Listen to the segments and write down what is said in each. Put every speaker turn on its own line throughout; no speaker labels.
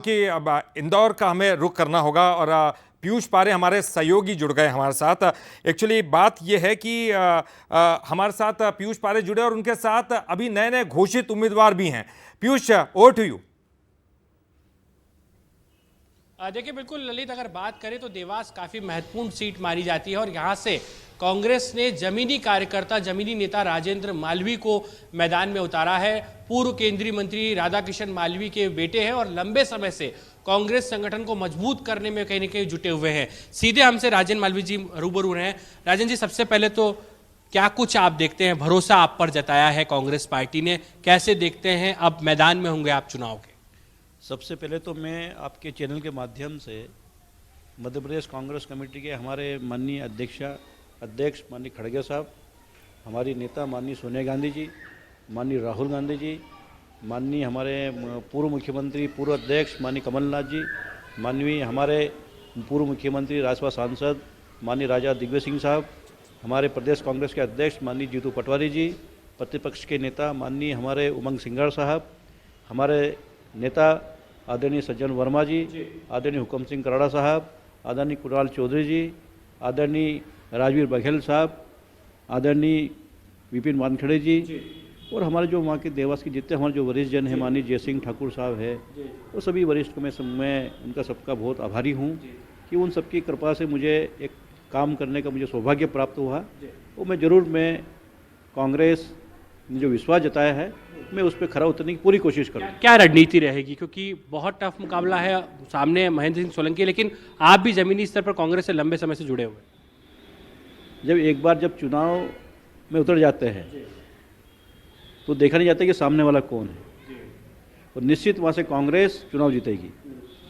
कि अब इंदौर का हमें रुख करना होगा और पीयूष पारे हमारे सहयोगी जुड़ गए हमारे साथ। एक्चुअली बात यह है कि हमारे साथ पीयूष पारे जुड़े और उनके साथ अभी नए नए घोषित उम्मीदवार भी हैं। Piyush, over to you.
देखिए, बिल्कुल ललित, अगर बात करें तो देवास काफ़ी महत्वपूर्ण सीट मानी जाती है और यहाँ से कांग्रेस ने जमीनी कार्यकर्ता, जमीनी नेता राजेंद्र मालवीय को मैदान में उतारा है। पूर्व केंद्रीय मंत्री राधाकिशन मालवीय के बेटे हैं और लंबे समय से कांग्रेस संगठन को मजबूत करने में कहीं न कहीं जुटे हुए हैं। सीधे हमसे राजेंद्र मालवीय जी रूबरू रहे हैं। राजेंद्र जी, सबसे पहले तो क्या कुछ आप देखते हैं, भरोसा आप पर जताया है कांग्रेस पार्टी ने, कैसे देखते हैं अब मैदान में होंगे आप चुनाव के?
सबसे पहले तो मैं आपके चैनल के माध्यम से मध्य प्रदेश कांग्रेस कमेटी के हमारे माननीय अध्यक्ष माननीय खड़गे साहब, हमारी नेता माननीय सोनिया गांधी जी, माननीय राहुल गांधी जी, माननीय हमारे पूर्व मुख्यमंत्री पूर्व अध्यक्ष माननीय कमलनाथ जी, माननीय हमारे पूर्व मुख्यमंत्री राज्यसभा सांसद माननीय राजा दिग्विजय सिंह साहब, हमारे प्रदेश कांग्रेस के अध्यक्ष माननीय जीतू पटवारी जी, प्रतिपक्ष के नेता माननीय हमारे उमंग सिंघार साहब, हमारे नेता आदरणीय सज्जन वर्मा जी, आदरणीय हुकम सिंह कराड़ा साहब, आदरणीय कुणाल चौधरी जी, आदरणीय राजवीर बघेल साहब, आदरणीय विपिन वानखेड़े जी, और हमारे जो वहाँ के देवास के जितने हमारे जो वरिष्ठ जन हैं, माननीय जयसिंह ठाकुर साहब है, वो सभी वरिष्ठ को मैं उनका सबका बहुत आभारी हूँ कि उन सबकी कृपा से मुझे एक काम करने का मुझे सौभाग्य प्राप्त हुआ। और मैं कांग्रेस ने जो विश्वास जताया है, मैं उस पर खरा उतरने की पूरी कोशिश करूँगा।
क्या रणनीति रहेगी, क्योंकि बहुत टफ मुकाबला है सामने महेंद्र सिंह सोलंकी, लेकिन आप भी जमीनी स्तर पर कांग्रेस से लंबे समय से जुड़े हुए?
एक बार चुनाव में उतर जाते हैं तो देखा नहीं जाता कि सामने वाला कौन है, और निश्चित वहाँ से कांग्रेस चुनाव जीतेगी।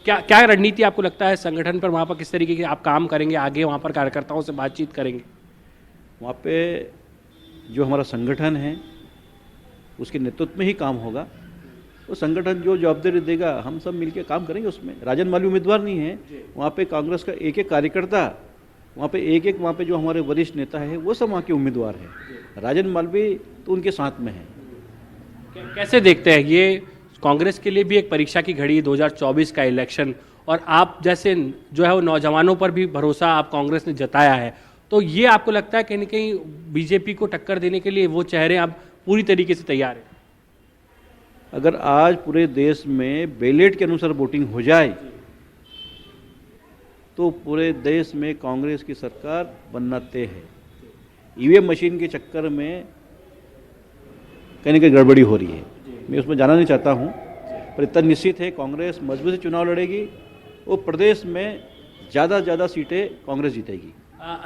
क्या रणनीति आपको लगता है संगठन पर, वहाँ पर किस तरीके की आप काम करेंगे, आगे वहाँ पर कार्यकर्ताओं से बातचीत करेंगे?
वहाँ पे जो हमारा संगठन है उसके नेतृत्व में ही काम होगा। वो संगठन जो जवाबदारी देगा हम सब मिलकर काम करेंगे उसमें। राजेंद्र मालवीय उम्मीदवार नहीं है, वहाँ पे कांग्रेस का एक एक कार्यकर्ता, वहाँ पे वहाँ पे जो हमारे वरिष्ठ नेता है वो सब वहाँ के उम्मीदवार हैं। राजेंद्र मालवीय तो उनके साथ में है।
कैसे देखते हैं, ये कांग्रेस के लिए भी एक परीक्षा की घड़ी, 2024 का इलेक्शन, और आप जैसे जो है वो नौजवानों पर भी भरोसा आप कांग्रेस ने जताया है, तो ये आपको लगता है कहीं ना कहीं बीजेपी को टक्कर देने के लिए वो चेहरे अब पूरी तरीके से तैयार है?
अगर आज पूरे देश में बैलेट के अनुसार वोटिंग हो जाए तो पूरे देश में कांग्रेस की सरकार बनना तय है। ईवीएम मशीन के चक्कर में कहीं ना कहीं गड़बड़ी हो रही है, मैं उसमें जाना नहीं चाहता हूं, पर इतना निश्चित है कांग्रेस मजबूत से चुनाव लड़ेगी और प्रदेश में ज़्यादा सीटें कांग्रेस जीतेगी।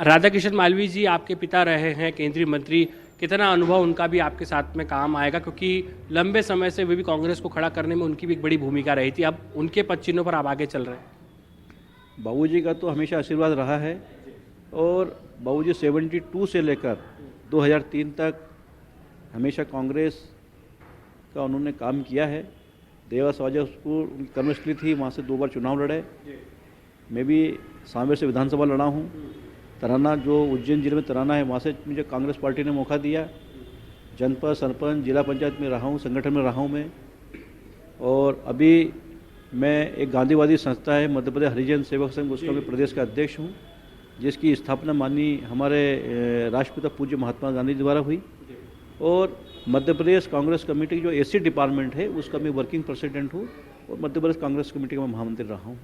राधाकिशन मालवीय जी आपके पिता रहे हैं केंद्रीय मंत्री, कितना अनुभव उनका भी आपके साथ में काम आएगा, क्योंकि लंबे समय से वे भी कांग्रेस को खड़ा करने में उनकी भी एक बड़ी भूमिका रही थी, अब उनके पद चिन्हों पर आप आगे चल रहे हैं?
बाबूजी का तो हमेशा आशीर्वाद रहा है, और बाबूजी 72 से लेकर 2003 तक हमेशा कांग्रेस का उन्होंने काम किया है। देवास वाजपुर उनकी कर्मस्थली थी, वहाँ से 2 बार चुनाव लड़े। मैं भी सांवेर से विधानसभा लड़ा हूँ। तराना जो उज्जैन जिले में तराना है, वहाँ से मुझे कांग्रेस पार्टी ने मौका दिया। जनपद, सरपंच, जिला पंचायत में रहा हूँ, संगठन में रहा हूँ मैं। और अभी मैं एक गांधीवादी संस्था है मध्य प्रदेश हरिजन सेवक संघ, उसका मैं प्रदेश का अध्यक्ष हूँ, जिसकी स्थापना माननीय हमारे राष्ट्रपिता पूज्य महात्मा गांधी द्वारा हुई। और मध्य प्रदेश कांग्रेस कमेटी की जो एसी डिपार्टमेंट है उसका मैं वर्किंग प्रेसिडेंट हूँ, और मध्य प्रदेश कांग्रेस कमेटी का मैं महामंत्री रहा हूँ।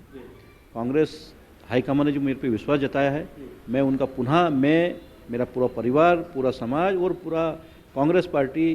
कांग्रेस हाईकमान ने जो मेरे पे विश्वास जताया है, मैं उनका मेरा पूरा परिवार, पूरा समाज और पूरा कांग्रेस पार्टी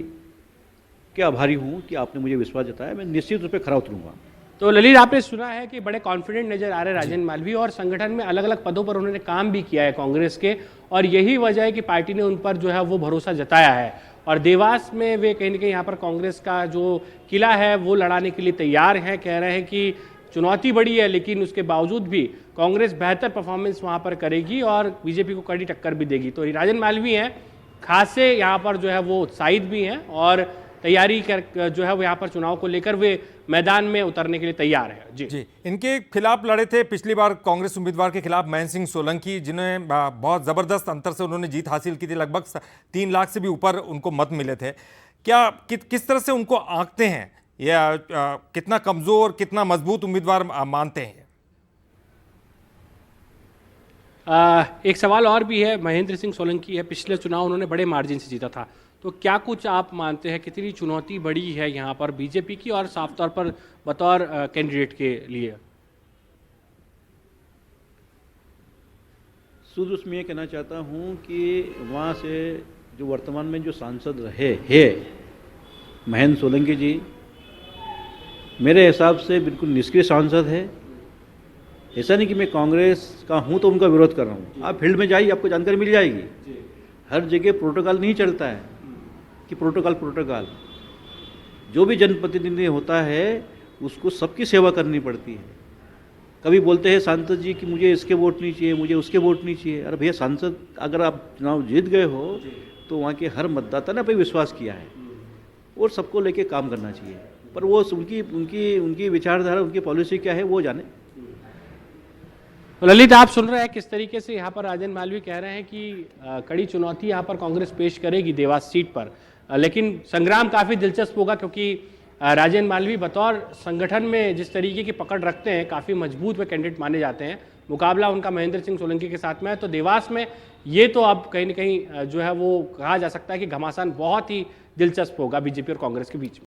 के आभारी हूँ कि आपने मुझे विश्वास जताया। मैं निश्चित रूप से खरा उतरूंगा।
तो ललित, आपने सुना है कि बड़े कॉन्फिडेंट नजर आ रहे हैं राजेंद्र मालवीय, और संगठन में अलग अलग पदों पर उन्होंने काम भी किया है कांग्रेस के, और यही वजह है कि पार्टी ने उन पर जो है वो भरोसा जताया है। और देवास में वे कहीं ना कहीं यहाँ पर कांग्रेस का जो किला है वो लड़ाने के लिए तैयार हैं। कह रहे हैं कि चुनौती बड़ी है, लेकिन उसके बावजूद भी कांग्रेस बेहतर परफॉर्मेंस वहाँ पर करेगी और बीजेपी को कड़ी टक्कर भी देगी। तो राजेंद्र मालवीय हैं, खासे यहाँ पर जो है वो उत्साहित भी हैं, और तैयारी कर जो है वो यहाँ पर चुनाव को लेकर वे मैदान में उतरने के लिए तैयार है। जी,
इनके खिलाफ लड़े थे पिछली बार कांग्रेस उम्मीदवार के खिलाफ महेंद्र सिंह सोलंकी, जिन्हें बहुत जबरदस्त अंतर से उन्होंने जीत हासिल की थी, लगभग 3 लाख से भी ऊपर उनको मत मिले थे। क्या किस तरह से उनको आंकते हैं या कितना कमजोर, कितना मजबूत उम्मीदवार मानते हैं?
एक सवाल और भी है, महेंद्र सिंह सोलंकी है, पिछले चुनाव उन्होंने बड़े मार्जिन से जीता था, तो क्या कुछ आप मानते हैं कितनी चुनौती बड़ी है यहाँ पर बीजेपी की और साफ तौर पर बतौर कैंडिडेट के लिए?
शुद्ध उसमें ये कहना चाहता हूँ कि वहाँ से जो वर्तमान में जो सांसद रहे हैं महेंद्र सोलंकी जी, मेरे हिसाब से बिल्कुल निष्क्रिय सांसद है। ऐसा नहीं कि मैं कांग्रेस का हूँ तो उनका विरोध कर रहा हूँ। आप फील्ड में जाइए, आपको जानकारी मिल जाएगी। हर जगह प्रोटोकॉल नहीं चलता है कि प्रोटोकॉल जो भी जनप्रतिनिधि होता है उसको सबकी सेवा करनी पड़ती है। कभी बोलते हैं सांसद जी कि मुझे इसके वोट नहीं चाहिए, मुझे उसके वोट नहीं चाहिए। अरे भैया, सांसद अगर आप चुनाव जीत गए हो तो वहाँ के हर मतदाता ने पे विश्वास किया है और सबको लेके काम करना चाहिए। पर वो उनकी उनकी उनकी विचारधारा, उनकी पॉलिसी क्या है वो जाने।
तो ललित, आप सुन रहे हैं किस तरीके से यहाँ पर राजन मालवीय कह रहे हैं कि कड़ी चुनौती यहाँ पर कांग्रेस पेश करेगी देवास सीट पर, लेकिन संग्राम काफी दिलचस्प होगा क्योंकि राजन मालवीय बतौर संगठन में जिस तरीके की पकड़ रखते हैं, काफी मजबूत वे कैंडिडेट माने जाते हैं। मुकाबला उनका महेंद्र सिंह सोलंकी के साथ में है, तो देवास में ये तो अब कहीं ना कहीं जो है वो कहा जा सकता है कि घमासान बहुत ही दिलचस्प होगा बीजेपी और कांग्रेस के बीच में।